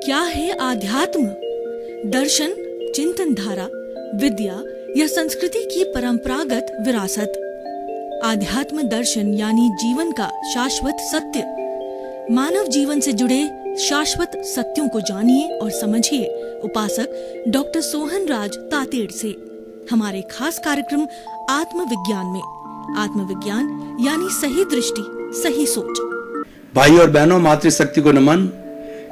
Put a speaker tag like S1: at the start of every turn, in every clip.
S1: क्या है आध्यात्म? दर्शन, चिंतन धारा, विद्या या संस्कृति की परंपरागत विरासत। आध्यात्म दर्शन यानी जीवन का शाश्वत सत्य। मानव जीवन से जुड़े शाश्वत सत्यों को जानिए और समझिए उपासक डॉक्टर सोहन राज तातेड़ से हमारे खास कार्यक्रम आत्मविज्ञान में। आत्मविज्ञान यानी सही दृष्टि, सही सोच।
S2: भाई और बहनों, मातृशक्ति को नमन।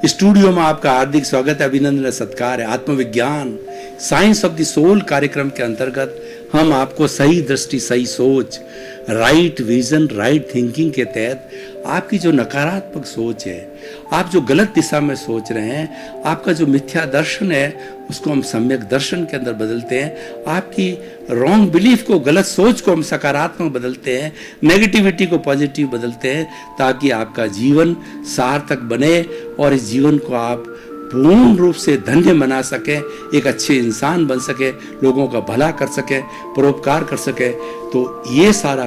S2: स्टूडियो में आपका हार्दिक स्वागत है, अभिनंदन, सत्कार है। आत्मविज्ञान साइंस ऑफ द सोल कार्यक्रम के अंतर्गत हम आपको सही दृष्टि, सही सोच, राइट विजन, राइट थिंकिंग के तहत आपकी जो नकारात्मक सोच है, आप जो गलत दिशा में सोच रहे हैं, आपका जो मिथ्या दर्शन है, उसको हम सम्यक दर्शन के अंदर बदलते हैं। आपकी रॉन्ग बिलीफ को, गलत सोच को हम सकारात्मक बदलते हैं, नेगेटिविटी को पॉजिटिव बदलते हैं, ताकि आपका जीवन सार्थक बने और इस जीवन को आप पूर्ण रूप से धन्य बना सके, एक अच्छे इंसान बन सके, लोगों का भला कर सके, परोपकार कर सके। तो ये सारा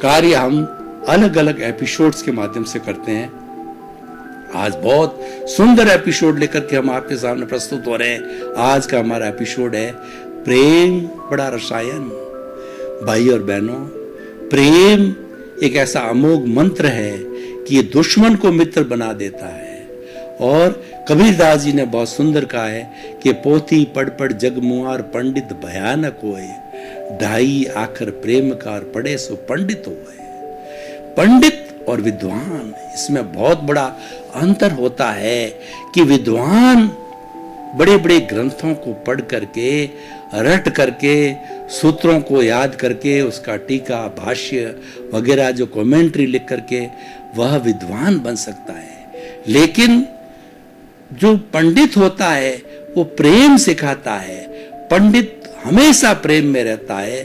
S2: कार्य हम अलग अलग एपिसोड्स के माध्यम से करते हैं। आज बहुत सुंदर एपिसोड लेकर के हम आपके सामने प्रस्तुत हो रहे हैं। आज का हमारा एपिसोड है प्रेम बड़ा रसायन। भाई और बहनों, प्रेम एक ऐसा अमोघ मंत्र है कि ये दुश्मन को मित्र बना देता है। और कबीरदास जी ने बहुत सुंदर कहा है कि पोथी पढ़ पढ़ जग मुआर, पंडित भयानक होए, ढाई आखर प्रेम कार पढ़े सो पंडित होए। पंडित और विद्वान, इसमें बहुत बड़ा अंतर होता है कि विद्वान बड़े बड़े ग्रंथों को पढ़ करके, रट करके, सूत्रों को याद करके, उसका टीका, भाष्य वगैरह जो कमेंट्री लिख करके वह विद्वान बन सकता है। लेकिन जो पंडित होता है वो प्रेम सिखाता है। पंडित हमेशा प्रेम में रहता है।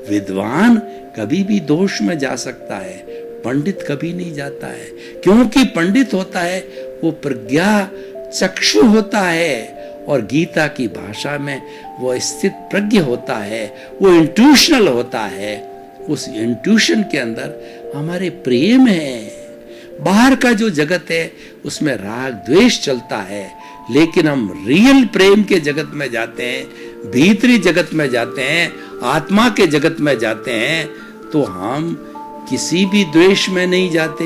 S2: विद्वान कभी भी दोष में जा सकता है, पंडित कभी नहीं जाता है। क्योंकि पंडित होता है वो प्रज्ञा चक्षु होता है, और गीता की भाषा में वो स्थित प्रज्ञ होता है, वो इंट्यूशनल होता है। उस इंट्यूशन के अंदर हमारे प्रेम है। बाहर का जो जगत है उसमें राग द्वेष चलता है, लेकिन हम रियल प्रेम के जगत में जाते हैं, भीतरी जगत में जाते हैं, आत्मा के जगत में जाते हैं, तो हम किसी भी द्वेष में नहीं जाते।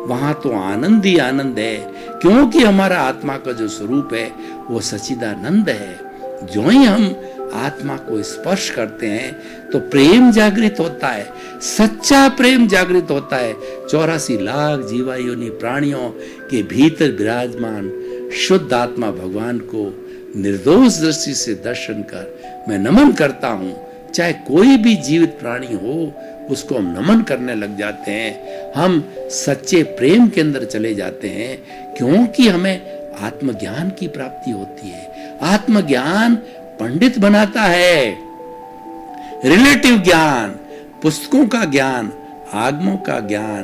S2: वहां तो आनंद ही आनंद है, क्योंकि हमारा आत्मा का जो स्वरूप है वो सच्चिदानंद है। जो ही हम आत्मा को स्पर्श करते हैं तो प्रेम जागृत होता है, सच्चा प्रेम जागृत होता है। 84 लाख जीवा योनि प्राणियों के भीतर विराजमान शुद्ध आत्मा भगवान को निर्दोष दृष्टि से दर्शन कर मैं नमन करता हूं। चाहे कोई भी जीवित प्राणी हो, उसको हम नमन करने लग जाते हैं। हम सच्चे प्रेम के अंदर चले जाते हैं, क्योंकि हमें आत्मज्ञान की प्राप्ति होती है। आत्मज्ञान पंडित बनाता है। रिलेटिव ज्ञान, पुस्तकों का ज्ञान, आगमों का ज्ञान,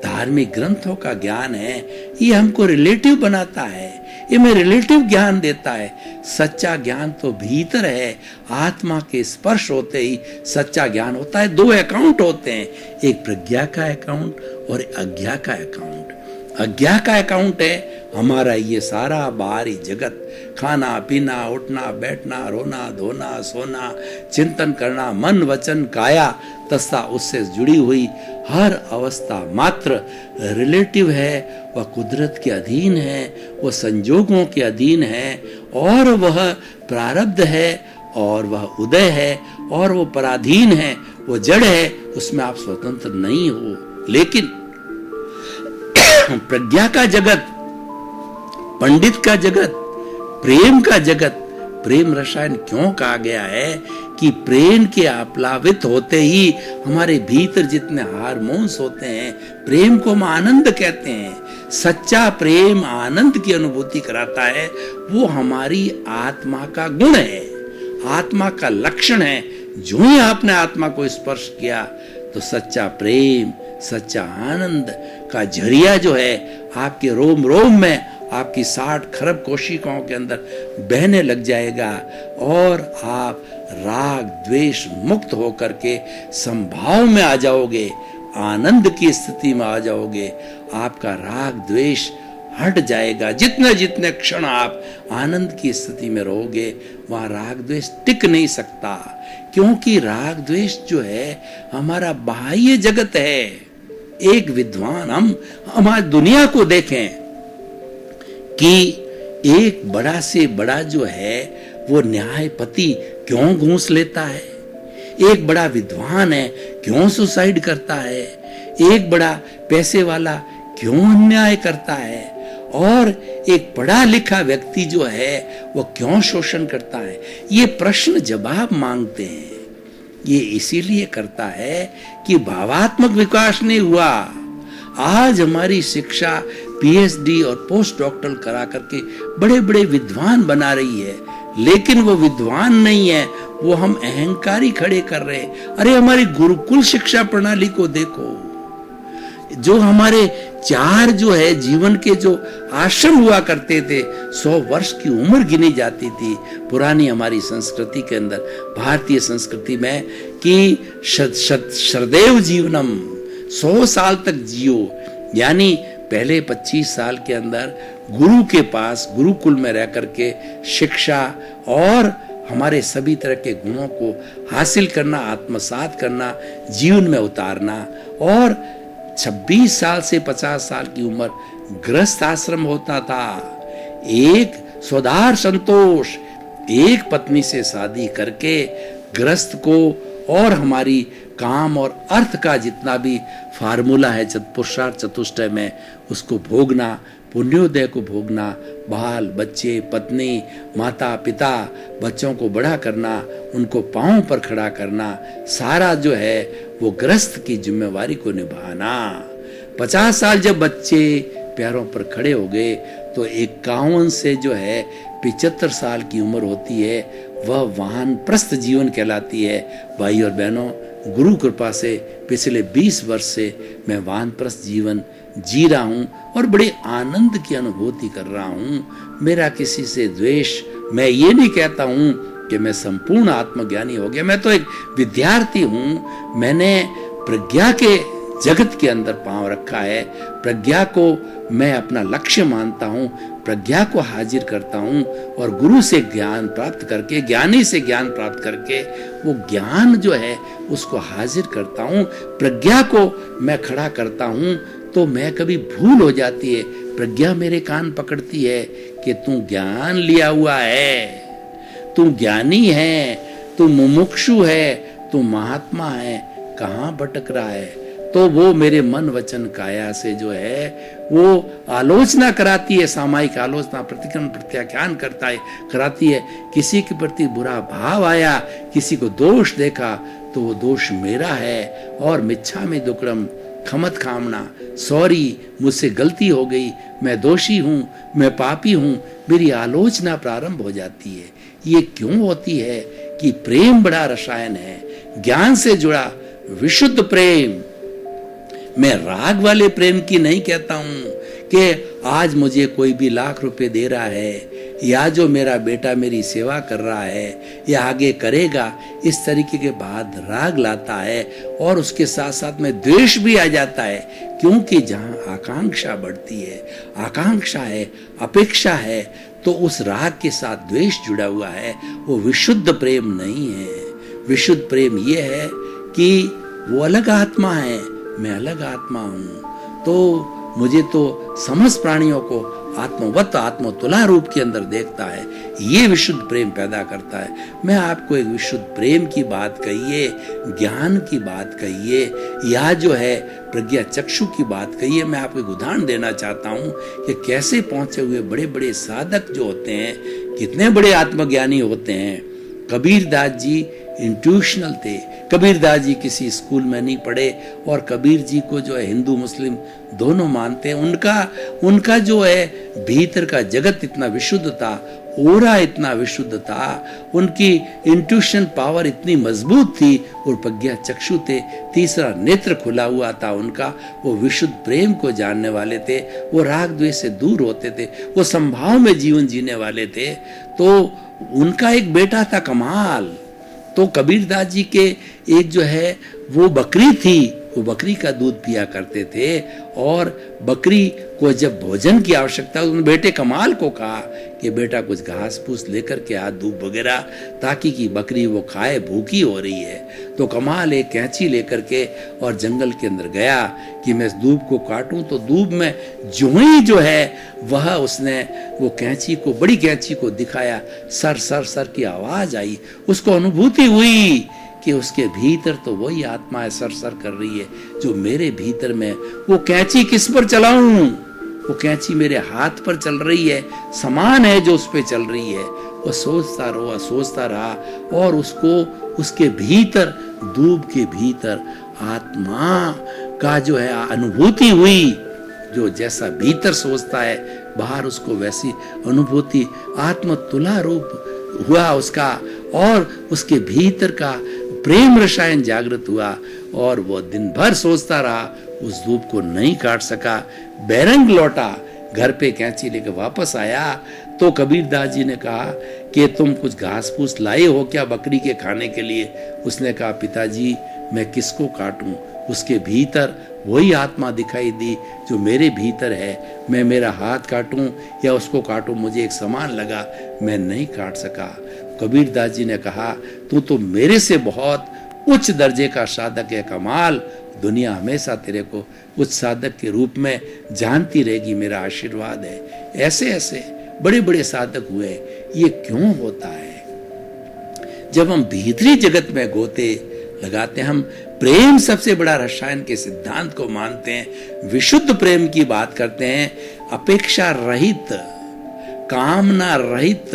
S2: धार्मिक ग्रंथों का ज्ञान है, ये हमको रिलेटिव बनाता है, ये हमें रिलेटिव ज्ञान देता है। सच्चा ज्ञान तो भीतर है। आत्मा के स्पर्श होते ही सच्चा ज्ञान होता है। 2 अकाउंट होते हैं, एक प्रज्ञा का अकाउंट और अज्ञा का अकाउंट। अज्ञा का अकाउंट है हमारा ये सारा बाहरी जगत, खाना पीना, उठना बैठना, रोना धोना, सोना, चिंतन करना, मन वचन काया तथा उससे जुड़ी हुई हर अवस्था मात्र रिलेटिव है। वह कुदरत के अधीन है, वह संजोगों के अधीन है, और वह प्रारब्ध है, और वह उदय है, और वो पराधीन है, वो जड़ है, उसमें आप स्वतंत्र नहीं हो। लेकिन प्रज्ञा का जगत, पंडित का जगत, प्रेम का जगत, प्रेम रसायन क्यों कहा गया है कि प्रेम के आप्लावित होते ही हमारे भीतर जितने हार्मोन्स होते हैं, प्रेम को हम आनंद कहते हैं। सच्चा प्रेम आनंद की अनुभूति कराता है। वो हमारी आत्मा का गुण है, आत्मा का लक्षण है। जो ही आपने आत्मा को स्पर्श किया तो सच्चा प्रेम, सच्चा आनंद का झरिया जो है आपके रोम रोम में, आपकी 60 खरब कोशिकाओं के अंदर बहने लग जाएगा, और आप राग द्वेष मुक्त होकर के संभाव में आ जाओगे, आनंद की स्थिति में आ जाओगे। आपका राग द्वेष हट जाएगा। जितने जितने क्षण आप आनंद की स्थिति में रहोगे वहां राग द्वेष टिक नहीं सकता, क्योंकि राग द्वेष जो है हमारा बाह्य जगत है। एक विद्वान, हम आज दुनिया को देखें कि एक बड़ा से बड़ा जो है वो न्यायपति क्यों घूस लेता है, एक बड़ा विद्वान है क्यों सुसाइड करता है, एक बड़ा पैसे वाला क्यों अन्याय करता है, और एक पढ़ा लिखा व्यक्ति जो है वो क्यों शोषण करता है। ये प्रश्न जवाब मांगते हैं। ये इसीलिए करता है कि भावात्मक विकास नहीं हुआ। आज हमारी शिक्षा पीएचडी और पोस्ट डॉक्टरल करा करके बड़े बड़े विद्वान बना रही है, लेकिन वो विद्वान नहीं है, वो हम अहंकारी खड़े कर रहे हैं। अरे हमारी गुरुकुल शिक्षा प्रणाली को देखो, जो हमारे 4 जो है जीवन के जो आश्रम हुआ करते थे, 100 वर्ष की उम्र गिनी जाती थी पुरानी हमारी संस्कृति के अंदर, भारतीय संस्कृति में, कि शरदेव जीवनम, 100 साल तक जियो। यानी पहले 25 साल के अंदर गुरु के पास गुरुकुल में रह करके शिक्षा और हमारे सभी तरह के गुणों को हासिल करना, आत्मसात करना, जीवन में उतारना, और 26 साल से 50 साल की उम्र गृहस्थ आश्रम होता था। एक स्वधार संतोष, एक पत्नी से शादी करके गृहस्थ को और हमारी काम और अर्थ का जितना भी फार्मूला है पुरुषार्थ चतुष्टय में, उसको भोगना, पुण्योदय को भोगना, बाल बच्चे, पत्नी, माता पिता, बच्चों को बड़ा करना, उनको पांव पर खड़ा करना, सारा जो है वो गृहस्थ की जिम्मेवारी को निभाना। 50 साल जब बच्चे पैरों पर खड़े हो गए तो 51 से जो है 75 साल की उम्र होती है, वह वानप्रस्थ जीवन कहलाती है। भाई और बहनों, गुरु कृपा से पिछले 20 वर्ष से मैं वानप्रस्थ जीवन जी रहा हूँ और बड़े आनंद की अनुभूति कर रहा हूँ। मेरा किसी से द्वेष, मैं ये नहीं कहता हूँ कि मैं संपूर्ण आत्मज्ञानी हो गया, मैं तो एक विद्यार्थी हूँ। मैंने प्रज्ञा के जगत के अंदर पांव रखा है, प्रज्ञा को मैं अपना लक्ष्य मानता हूँ, प्रज्ञा को हाजिर करता हूँ, और गुरु से ज्ञान प्राप्त करके, ज्ञानी से ज्ञान प्राप्त करके वो ज्ञान जो है उसको हाजिर करता हूँ। प्रज्ञा को मैं खड़ा करता हूँ तो मैं कभी भूल हो जाती है, प्रज्ञा मेरे कान पकड़ती है कि तू ज्ञान लिया हुआ है, तू ज्ञानी है, तू मुमुक्षु है, तू महात्मा है, कहाँ भटक रहा है। तो वो मेरे मन वचन काया से जो है वो आलोचना कराती है, सामायिक आलोचना, प्रतिक्रमण प्रत्याख्यान करता है, कराती है। किसी के प्रति बुरा भाव आया, किसी को दोष देखा, तो वो दोष मेरा है, और मिच्छामि दुक्कडम, खमत खामना, सॉरी, मुझसे गलती हो गई, मैं दोषी हूँ, मैं पापी हूँ, मेरी आलोचना प्रारंभ हो जाती है। ये क्यों होती है कि प्रेम बड़ा रसायन है, ज्ञान से जुड़ा विशुद्ध प्रेम। मैं राग वाले प्रेम की नहीं कहता हूं कि आज मुझे कोई भी लाख रुपए दे रहा है, या जो मेरा बेटा मेरी सेवा कर रहा है या आगे करेगा, इस तरीके के बाद राग लाता है, और उसके साथ साथ में द्वेष भी आ जाता है, क्योंकि जहां आकांक्षा बढ़ती है, आकांक्षा है, अपेक्षा है, तो उस राग के साथ द्वेष जुड़ा हुआ है। वो विशुद्ध प्रेम नहीं है। विशुद्ध प्रेम ये है कि वो अलग आत्मा है, मैं अलग आत्मा हूं। तो मुझे तो समस्त प्राणियों को आत्मवत, आत्मतुला रूप के अंदर देखता है, ये विशुद्ध प्रेम पैदा करता है। मैं आपको एक विशुद्ध प्रेम की बात कहिए, ज्ञान की बात कहिए, या जो है प्रज्ञा चक्षु की बात कहिए। मैं आपको एक उदाहरण देना चाहता हूं कि कैसे पहुंचे हुए बड़े बड़े साधक जो होते हैं, कितने बड़े आत्मज्ञानी होते हैं। कबीरदास जी इंट्यूशनल थे। कबीरदास जी किसी स्कूल में नहीं पढ़े, और कबीर जी को जो है हिंदू मुस्लिम दोनों मानते हैं। उनका जो है भीतर का जगत इतना विशुद्ध था, ओरा इतना विशुद्ध था, उनकी इंट्यूशन पावर इतनी मजबूत थी, और प्रज्ञा चक्षु थे, तीसरा नेत्र खुला हुआ था उनका। वो विशुद्ध प्रेम को जानने वाले थे, वो राग द्वेष से दूर होते थे, वो संभाव में जीवन जीने वाले थे। तो उनका एक बेटा था कमाल। तो कबीरदास जी के एक जो है वो बकरी थी, वो बकरी का दूध पिया करते थे। और बकरी को जब भोजन की आवश्यकता, उन्होंने बेटे कमाल को कहा कि बेटा कुछ घास फूस लेकर के आ, दूध वगैरह, ताकि कि बकरी वो खाए, भूखी हो रही है। तो कमाल एक कैंची लेकर के और जंगल के अंदर गया कि मैं इस दूब को काटूं। तो दूब में जो ही जो है वह उसने वो कैंची को, बड़ी कैंची को दिखाया, सर सर सर की आवाज आई। उसको अनुभूति हुई कि उसके भीतर तो वही आत्मा है, सर सर कर रही है जो मेरे भीतर में। वो कैंची किस पर चलाऊं? वो कैंची मेरे हाथ पर चल रही है, समान है जो उस पे चल रही है। वो सोचता रहा और उसको उसके भीतर, दूब के भीतर आत्मा का जो है अनुभूति हुई। जो जैसा भीतर सोचता है बाहर उसको वैसी अनुभूति, आत्म तुला रूप हुआ उसका, और उसके भीतर का प्रेम रसायन जागृत हुआ। और वो दिन भर सोचता रहा, उस धूप को नहीं काट सका। बैरंग लौटा, घर पे कैंची लेकर वापस आया तो कबीरदास जी ने कहा कि तुम कुछ घास फूस लाए हो क्या बकरी के खाने के लिए? उसने कहा पिताजी मैं किसको काटूं? उसके भीतर वही आत्मा दिखाई दी जो मेरे भीतर है। मैं मेरा हाथ काटूं या उसको काटूं, मुझे एक समान लगा, मैं नहीं काट सका। कबीरदास जी ने कहा तू तो मेरे से बहुत उच्च दर्जे का साधक है, कमाल, दुनिया हमेशा तेरे को उच्च साधक के रूप में जानती रहेगी, मेरा आशीर्वाद है। ऐसे ऐसे बड़े बड़े साधक हुए। ये क्यों होता है? जब हम भीतरी जगत में गोते लगाते, हम प्रेम सबसे बड़ा रसायन के सिद्धांत को मानते हैं, विशुद्ध प्रेम की बात करते हैं, अपेक्षा रहित, कामना रहित,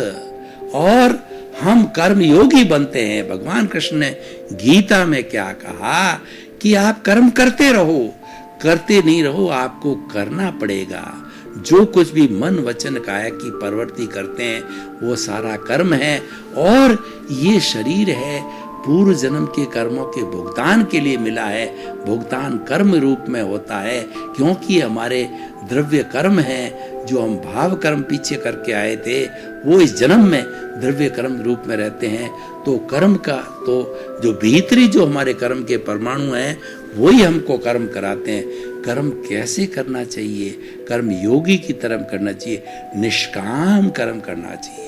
S2: और हम कर्म योगी बनते हैं। भगवान कृष्ण ने गीता में क्या कहा कि आप कर्म करते रहो, करते नहीं रहो, आपको करना पड़ेगा। जो कुछ भी मन वचन काया की प्रवृत्ति करते हैं वो सारा कर्म है, और ये शरीर है पूर्व जन्म के कर्मों के भुगतान के लिए मिला है। भुगतान कर्म रूप में होता है, क्योंकि हमारे द्रव्य कर्म हैं जो हम भाव कर्म पीछे करके आए थे, वो इस जन्म में द्रव्य कर्म रूप में रहते हैं। तो कर्म का तो जो भीतरी जो हमारे कर्म के परमाणु हैं वही हमको कर्म कराते हैं। कर्म कैसे करना चाहिए? कर्म योगी की तरह करना चाहिए, निष्काम कर्म करना चाहिए।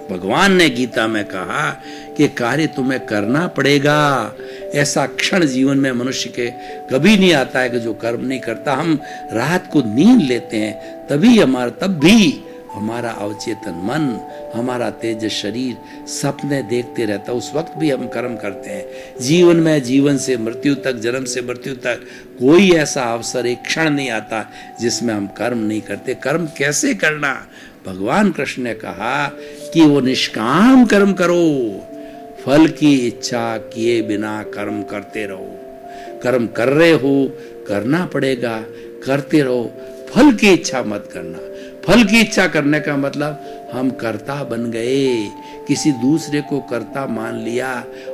S2: भगवान ने गीता में कहा कि कार्य तुम्हें करना पड़ेगा। ऐसा क्षण जीवन में मनुष्य के कभी नहीं आता है कि जो कर्म नहीं करता। हम रात को नींद लेते हैं तब भी हमारा अवचेतन मन, हमारा तेज शरीर सपने देखते रहता, उस वक्त भी हम कर्म करते हैं। जीवन में, जीवन से मृत्यु तक, जन्म से मृत्यु तक कोई ऐसा अवसर, एक क्षण नहीं आता जिसमें हम कर्म नहीं करते। कर्म कैसे करना? भगवान कृष्ण ने कहा कि वो निष्काम कर्म करो, फल की इच्छा किए बिना कर्म करते रहो। कर्म कर रहे हो, करना पड़ेगा, करते रहो, फल की इच्छा मत करना। फल की इच्छा करने का मतलब हम कर्ता बन गए, किसी दूसरे को कर्ता मान लिया,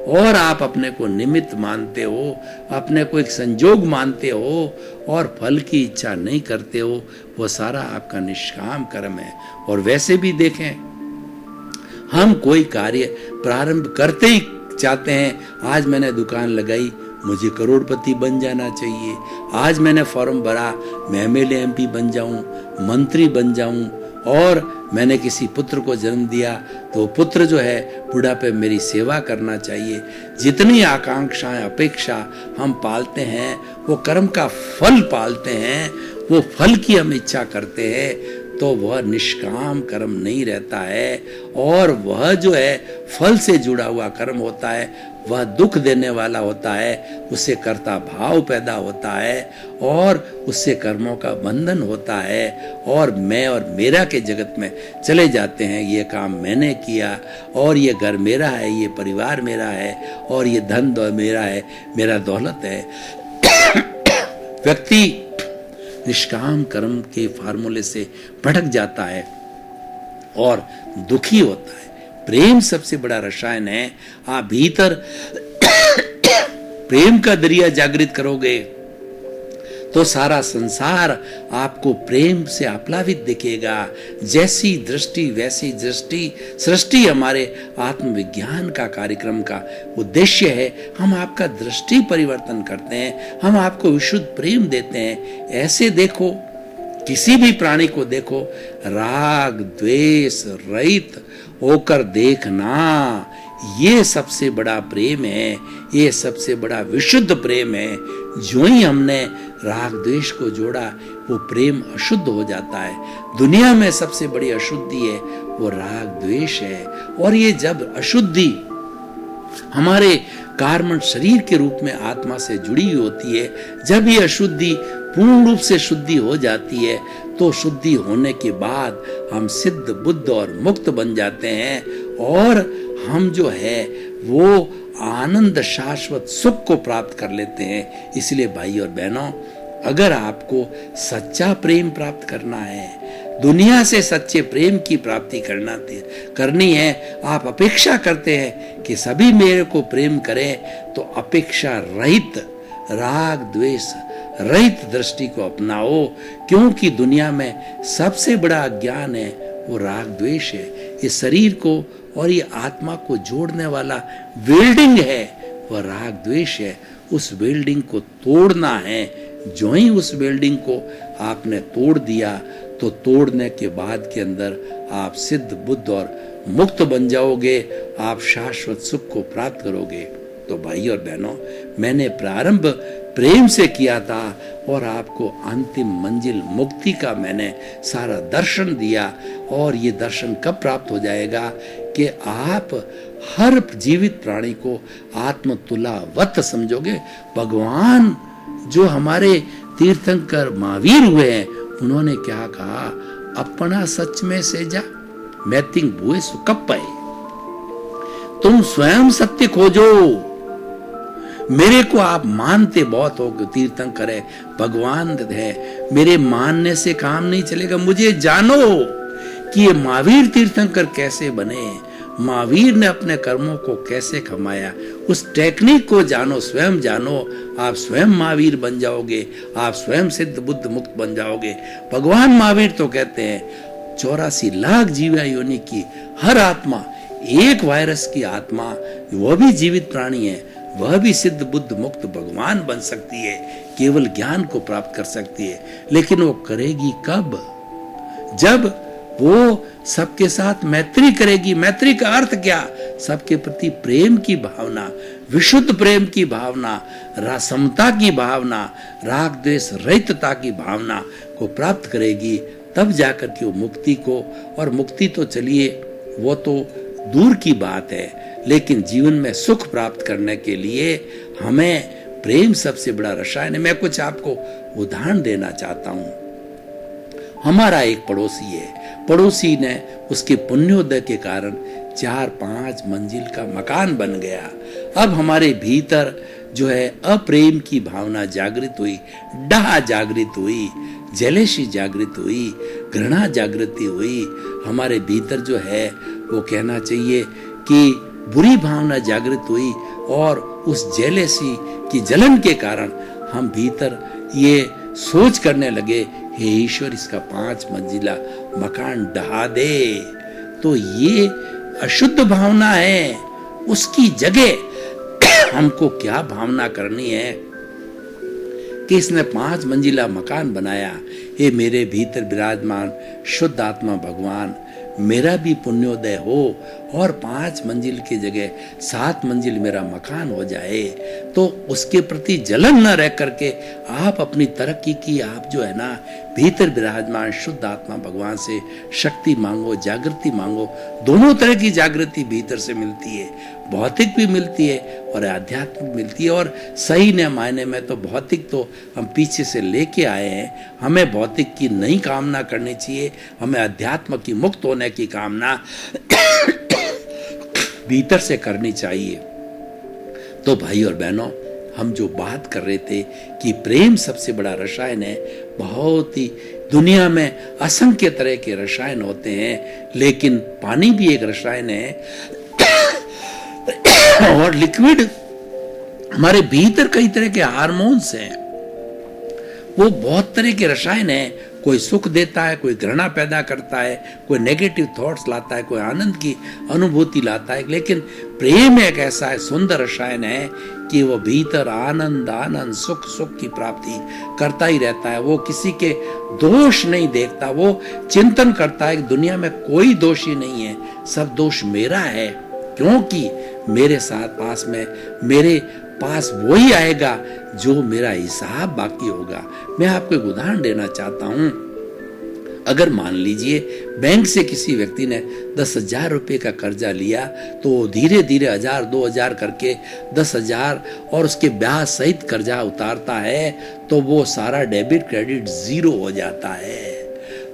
S2: और आप अपने को निमित्त मानते हो, अपने को एक संजोग मानते हो, और फल की इच्छा नहीं करते हो। वो सारा आपका निष्काम कर्म है। और वैसे भी देखें, हम कोई कार्य प्रारंभ करते ही चाहते हैं, आज मैंने दुकान लगाई, मुझे करोड़पति बन जाना चाहिए। आज मैंने फॉर्म भरा, मैं एमएलए एमपी बन जाऊं, मंत्री बन जाऊं। और मैंने किसी पुत्र को जन्म दिया तो पुत्र जो है बुढ़ापे मेरी सेवा करना चाहिए। जितनी आकांक्षाएं, अपेक्षा हम पालते हैं, वो कर्म का फल पालते हैं, वो फल की हम इच्छा करते हैं, तो वह निष्काम कर्म नहीं रहता है। और वह जो है फल से जुड़ा हुआ कर्म होता है, वह दुख देने वाला होता है, उससे कर्ता भाव पैदा होता है, और उससे कर्मों का बंधन होता है, और मैं और मेरा के जगत में चले जाते हैं। ये काम मैंने किया, और ये घर मेरा है, ये परिवार मेरा है, और ये धन मेरा है, मेरा दौलत है। व्यक्ति निष्काम कर्म के फार्मूले से भटक जाता है और दुखी होता है। प्रेम सबसे बड़ा रसायन है। आप भीतर प्रेम का दरिया जागृत करोगे तो सारा संसार आपको प्रेम से आप्लावित दिखेगा। जैसी दृष्टि वैसी दृष्टि। सृष्टि हमारे आत्मविज्ञान का कार्यक्रम का उद्देश्य है। हम आपका दृष्टि परिवर्तन करते हैं, हम आपको विशुद्ध प्रेम देते हैं। ऐसे देखो, किसी भी प्राणी को देखो, राग द्वेष रहित होकर देखना, ये सबसे बड़ा प्रेम है, ये सबसे बड़ा विशुद्ध प्रेम है। जो ही हमने राग द्वेष को जोड़ा, वो प्रेम अशुद्ध हो जाता है। दुनिया में सबसे बड़ी अशुद्धि है वो राग द्वेष है। और ये जब अशुद्धि हमारे कार्मण शरीर के रूप में आत्मा से जुड़ी होती है, जब ये अशुद्धि पूर्ण रूप से शुद्धि हो जाती है, तो शुद्धि होने के बाद हम सिद्ध बुद्ध और मुक्त बन जाते हैं। और हम जो है वो आनंद शाश्वत सुख को प्राप्त कर लेते हैं। इसलिए भाई और बहनों, अगर आपको सच्चा प्रेम प्राप्त करना है, दुनिया से सच्चे प्रेम की प्राप्ति करनी है, आप अपेक्षा करते हैं कि सभी मेरे को प्रेम करें, तो अपेक्षा रहित राग द्वेष रहित दृष्टि को अपनाओ। क्योंकि दुनिया में सबसे बड़ा अज्ञान है वो राग द्वेष है। ये शरीर को और ये आत्मा को जोड़ने वाला वेल्डिंग है वह राग द्वेष है। उस वेल्डिंग को तोड़ना है। जो ही उस वेल्डिंग को आपने तोड़ दिया, तो तोड़ने के बाद के अंदर आप सिद्ध बुद्ध और मुक्त बन जाओगे, आप शाश्वत सुख को प्राप्त करोगे। तो भाई और बहनों, मैंने प्रारंभ प्रेम से किया था और आपको अंतिम मंजिल मुक्ति का मैंने सारा दर्शन दिया। और ये दर्शन कब प्राप्त हो जाएगा कि आप हर जीवित प्राणी को आत्मतुलावत समझोगे। भगवान जो हमारे तीर्थंकर महावीर हुए हैं, उन्होंने क्या कहा? अपना सच में से जा मैतिंग भुए सुकप पाए। तुम स्वयं सत्य खोजो। मेरे को आप मानते बहुत हो कि तीर्थंकर है, भगवान है, मेरे मानने से काम नहीं चलेगा। मुझे जानो कि ये महावीर तीर्थंकर कैसे बने, महावीर ने अपने कर्मों को कैसे कमाया, उस टेक्निक को जानो, स्वयं जानो। आप स्वयं महावीर बन जाओगे, आप स्वयं सिद्ध बुद्ध मुक्त बन जाओगे। भगवान महावीर तो कहते हैं 84 लाख जीवा योनि की हर आत्मा, एक वायरस की आत्मा, वह भी जीवित प्राणी है, वह भी सिद्ध बुद्ध मुक्त भगवान बन सकती है, केवल ज्ञान को प्राप्त कर सकती है। लेकिन वो करेगी कब? जब वो सबके साथ मैत्री करेगी। मैत्री का अर्थ क्या? सबके प्रति प्रेम की भावना, विशुद्ध प्रेम की भावना, समता की भावना, राग द्वेष रहितता की भावना को प्राप्त करेगी। तब जाकर के वो मुक्ति को, और मुक्ति तो चलिए वो तो दूर की बात है, लेकिन जीवन में सुख प्राप्त करने के लिए हमें प्रेम सबसे बड़ा रसायन है। मैं कुछ आपको उदाहरण देना चाहता हूं। हमारा एक पड़ोसी है, पड़ोसी ने उसके पुण्योदय के कारण 4-5 मंजिल का मकान बन गया। अब हमारे भीतर जो है अप्रेम की भावना जागृत हुई, डाह जागृत हुई, जेलेसी जागृत हुई, घृणा जागृति हुई। हमारे भीतर जो है वो कहना चाहिए कि बुरी भावना जागृत हुई, और उस जेलेसी की जलन के कारण हम भीतर ये सोच करने लगे, हे ईश्वर इसका 5 मंजिला मकान ढहा दे। तो ये अशुद्ध भावना है। उसकी जगह हमको क्या भावना करनी है कि इसने 5 मंजिला मकान बनाया। हे मेरे भीतर विराजमान शुद्ध आत्मा भगवान, मेरा भी पुण्योदय हो और 5 मंजिल की जगह 7 मंजिल मेरा मकान हो जाए। तो उसके प्रति जलन न रह करके आप अपनी तरक्की की, आप जो है ना भीतर विराजमान शुद्ध आत्मा भगवान से शक्ति मांगो, जागृति मांगो। दोनों तरह की जागृति भीतर से मिलती है, भौतिक भी मिलती है और आध्यात्मिक मिलती है। और सही न मायने में तो भौतिक तो हम पीछे से लेके आए हैं, हमें भौतिक की नहीं कामना करनी चाहिए, हमें अध्यात्म की मुक्त होने की कामना भीतर से करनी चाहिए। तो भाई और बहनों, हम जो बात कर रहे थे कि प्रेम सबसे बड़ा रसायन है, बहुत ही दुनिया में असंख्य तरह के रसायन होते हैं, लेकिन पानी भी एक रसायन है। और लिक्विड, हमारे भीतर कई तरह के हार्मोन्स हैं। वो बहुत तरह के रसायन हैं, कोई सुख देता है, कोई घृणा पैदा करता है, कोई नेगेटिव थॉट्स लाता है, कोई आनंद की अनुभूति लाता है। लेकिन प्रेम एक ऐसा है, सुंदर रसायन है कि वो भीतर आनंद आनंद सुख सुख की प्राप्ति करता ही रहता है। वो किसी के दोष नहीं देखता, वो चिंतन करता है कि दुनिया में कोई दोषी नहीं है, सब दोष मेरा है, क्योंकि मेरे साथ पास में मेरे पास वही आएगा जो मेरा हिसाब बाकी होगा। मैं आपको एक उदाहरण देना चाहता हूं। अगर मान लीजिए बैंक से किसी व्यक्ति ने 10,000 रुपये का कर्जा लिया, तो धीरे धीरे 1,000 2,000 करके 10,000 और उसके ब्याज सहित कर्जा उतारता है, तो वो सारा डेबिट क्रेडिट जीरो हो जाता है।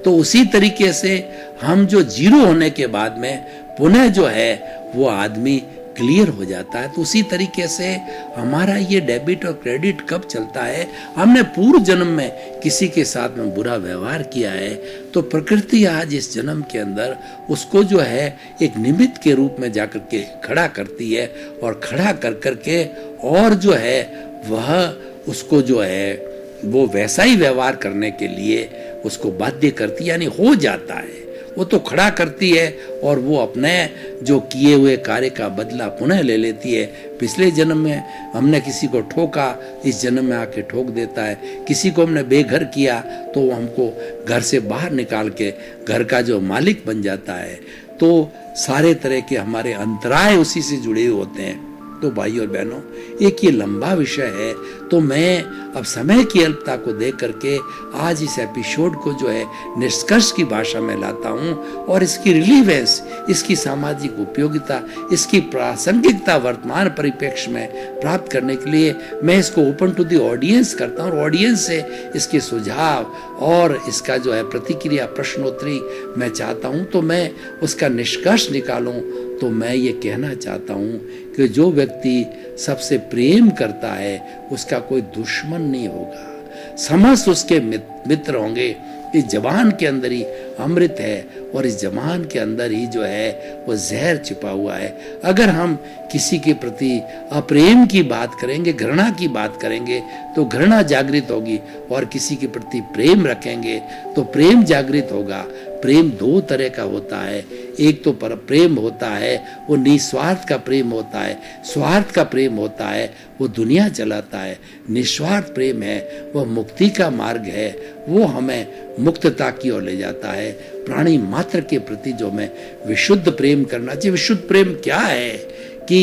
S2: तो उसी तरीके से हम जो जीरो होने के बाद में पुनः जो है वो आदमी क्लियर हो जाता है। तो उसी तरीके से हमारा ये डेबिट और क्रेडिट कब चलता है, हमने पूर्व जन्म में किसी के साथ में बुरा व्यवहार किया है, तो प्रकृति आज इस जन्म के अंदर उसको जो है एक निमित्त के रूप में जाकर के खड़ा करती है, और खड़ा कर करके और जो है वह उसको जो है वो वैसा ही व्यवहार करने के लिए उसको बाध्य करती, यानी हो जाता है। वो तो खड़ा करती है और वो अपने जो किए हुए कार्य का बदला पुनः ले लेती है। पिछले जन्म में हमने किसी को ठोका, इस जन्म में आके ठोक देता है। किसी को हमने बेघर किया तो वो हमको घर से बाहर निकाल के घर का जो मालिक बन जाता है। तो सारे तरह के हमारे अंतराय उसी से जुड़े हुए होते हैं। तो भाई और बहनों, एक ये लंबा विषय है, तो मैं अब समय की अल्पता को देख करके आज इस एपिसोड को जो है निष्कर्ष की भाषा में लाता हूँ, और इसकी रिलीवेंस, इसकी सामाजिक उपयोगिता, इसकी प्रासंगिकता वर्तमान परिप्रेक्ष्य में प्राप्त करने के लिए मैं इसको ओपन टू द ऑडियंस करता हूँ, और ऑडियंस से इसके सुझाव और इसका जो है प्रतिक्रिया प्रश्नोत्तरी मैं चाहता हूँ। तो मैं उसका निष्कर्ष निकालूं तो मैं ये कहना चाहता हूँ कि जो व्यक्ति सबसे प्रेम करता है उसका कोई दुश्मन नहीं होगा, समस्त उसके मित्र होंगे। इस जवान के अंदर ही अमृत है, और इस जवान के अंदर ही जो है वो जहर छिपा हुआ है। अगर हम किसी के प्रति अप्रेम की बात करेंगे, घृणा की बात करेंगे, तो घृणा जागृत होगी, और किसी के प्रति प्रेम रखेंगे तो प्रेम जागृत होगा। प्रेम दो तरह का होता है, एक तो पर प्रेम होता है वो निस्वार्थ का प्रेम होता है, स्वार्थ का प्रेम होता है वो दुनिया चलाता है। निस्वार्थ प्रेम है वह मुक्ति का मार्ग है, वो हमें मुक्तता की ओर ले जाता है। प्राणी मात्र के प्रति जो हमें विशुद्ध प्रेम करना चाहिए। विशुद्ध प्रेम क्या है कि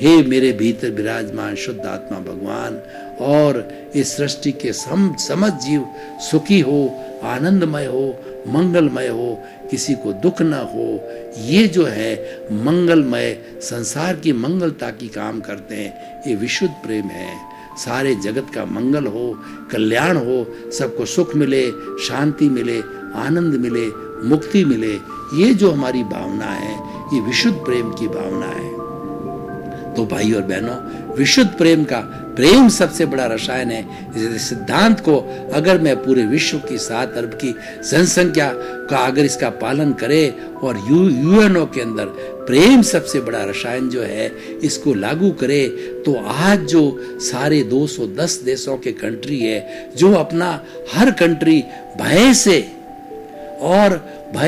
S2: हे मेरे भीतर विराजमान शुद्ध आत्मा भगवान, और इस सृष्टि के समस्त जीव सुखी हो, आनंदमय हो, मंगलमय हो, किसी को दुख न हो। ये जो है मंगलमय संसार की मंगलता की काम करते हैं, ये विशुद्ध प्रेम है। सारे जगत का मंगल हो, कल्याण हो, सबको सुख मिले, शांति मिले, आनंद मिले, मुक्ति मिले, ये जो हमारी भावना है ये विशुद्ध प्रेम की भावना है। तो भाई और बहनों, विशुद्ध प्रेम का प्रेम सबसे बड़ा रसायन है। इस सिद्धांत को अगर मैं पूरे विश्व की 7 अरब की जनसंख्या का अगर इसका पालन करे, और यूएनओ के अंदर प्रेम सबसे बड़ा रसायन जो है इसको लागू करे, तो आज जो सारे 210 देशों के कंट्री है, जो अपना हर कंट्री भय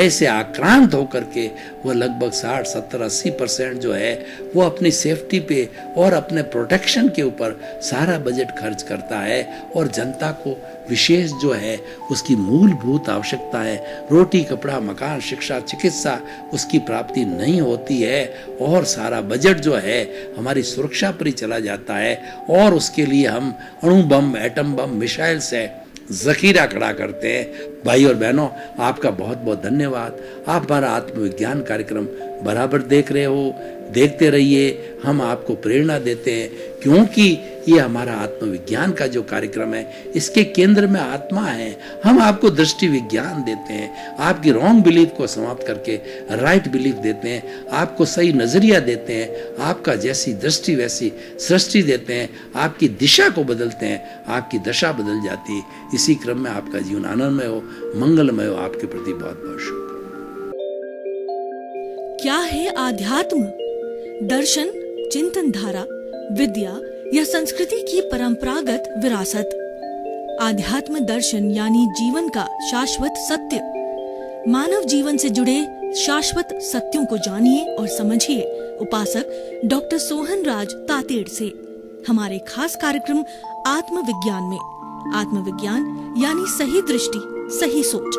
S2: से आक्रांत होकर के वो लगभग 60, 70, 80% जो है वो अपनी सेफ्टी पे और अपने प्रोटेक्शन के ऊपर सारा बजट खर्च करता है, और जनता को विशेष जो है उसकी मूलभूत आवश्यकता है, रोटी, कपड़ा, मकान, शिक्षा, चिकित्सा, उसकी प्राप्ति नहीं होती है, और सारा बजट जो है हमारी सुरक्षा पर ही चला जाता है, और उसके लिए हम अणु बम, एटम बम, मिसाइल से जखीरा खड़ा करते हैं। भाई और बहनों, आपका बहुत बहुत धन्यवाद। आप हमारा आत्मविज्ञान कार्यक्रम बराबर देख रहे हो, देखते रहिए। हम आपको प्रेरणा देते हैं, क्योंकि ये हमारा आत्मविज्ञान का जो कार्यक्रम है इसके केंद्र में आत्मा है। हम आपको दृष्टि विज्ञान देते हैं, आपकी रॉन्ग बिलीफ को समाप्त करके राइट बिलीफ देते हैं, आपको सही नजरिया देते हैं, आपका जैसी दृष्टि वैसी सृष्टि देते हैं, आपकी दिशा को बदलते हैं, आपकी दशा बदल जाती है। इसी क्रम में आपका जीवन आनंदमय हो, मंगलमय हो। आपके प्रति बहुत बहुत शुभ।
S1: क्या है आध्यात्म? दर्शन, चिंतन धारा, विद्या या संस्कृति की परंपरागत विरासत। आध्यात्म दर्शन यानी जीवन का शाश्वत सत्य। मानव जीवन से जुड़े शाश्वत सत्यों को जानिए और समझिए उपासक डॉक्टर सोहन राज तातेड़ से हमारे खास कार्यक्रम आत्मविज्ञान में। आत्मविज्ञान यानी सही दृष्टि, सही सोच।